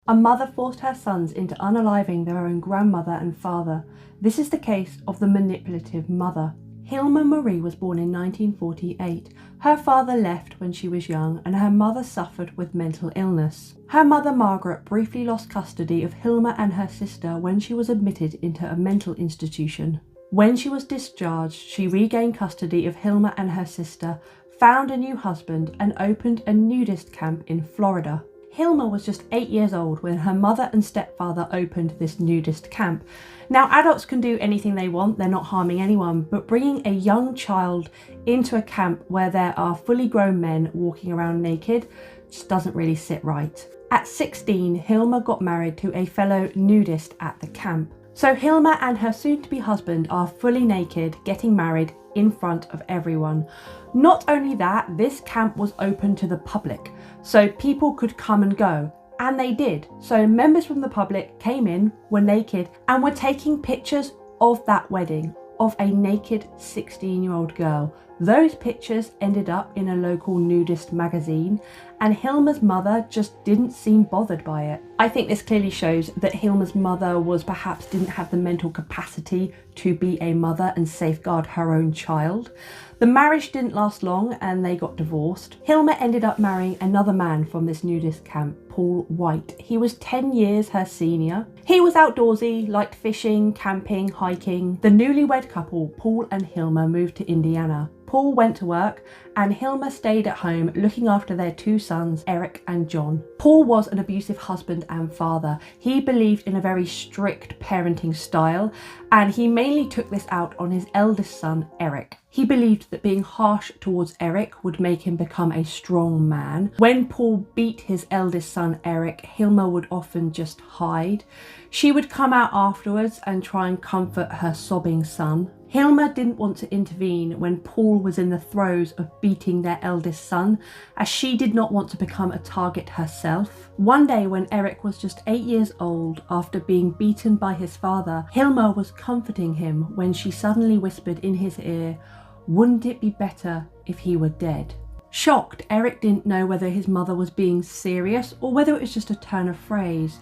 A mother forced her sons into unaliving their own grandmother and father. This is the case of the manipulative mother. Hilma Marie was born in 1948. Her father left when she was young and her mother suffered with mental illness. Her mother Margaret briefly lost custody of Hilma and her sister when she was admitted into a mental institution. When she was discharged, she regained custody of Hilma and her sister, found a new husband and opened a nudist camp in Florida. Hilma was just 8 years old when her mother and stepfather opened this nudist camp. Now, adults can do anything they want, they're not harming anyone, but bringing a young child into a camp where there are fully grown men walking around naked just doesn't really sit right. At 16, Hilma got married to a fellow nudist at the camp. So Hilma and her soon-to-be husband are fully naked, getting married in front of everyone. Not only that, this camp was open to the public, so people could come and go, and they did. So members from the public came in, were naked, and were taking pictures of that wedding, of a naked 16-year-old girl. Those pictures ended up in a local nudist magazine, and Hilma's mother just didn't seem bothered by it. I think this clearly shows that Hilma's mother perhaps didn't have the mental capacity to be a mother and safeguard her own child. The marriage didn't last long and they got divorced. Hilma ended up marrying another man from this nudist camp, Paul White. He was 10 years her senior. He was outdoorsy, liked fishing, camping, hiking. The newlywed couple, Paul and Hilma, moved to Indiana. Paul went to work and Hilma stayed at home looking after their 2 sons, Eric and John. Paul was an abusive husband and father. He believed in a very strict parenting style and he mainly took this out on his eldest son, Eric. He believed that being harsh towards Eric would make him become a strong man. When Paul beat his eldest son, Eric, Hilma would often just hide. She would come out afterwards and try and comfort her sobbing son. Hilma didn't want to intervene when Paul was in the throes of beating their eldest son, as she did not want to become a target herself. One day when Eric was just 8 years old, after being beaten by his father, Hilma was comforting him when she suddenly whispered in his ear, "Wouldn't it be better if he were dead?" Shocked, Eric didn't know whether his mother was being serious or whether it was just a turn of phrase.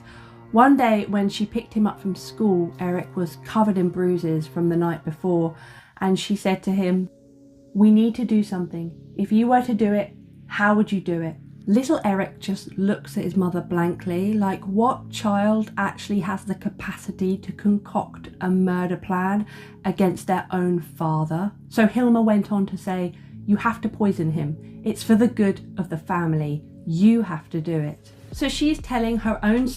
One day when she picked him up from school, Eric was covered in bruises from the night before, and she said to him, "We need to do something. If you were to do it, how would you do it?" Little Eric just looks at his mother blankly, like what child actually has the capacity to concoct a murder plan against their own father? So Hilma went on to say, "You have to poison him. It's for the good of the family. You have to do it." So she's telling her own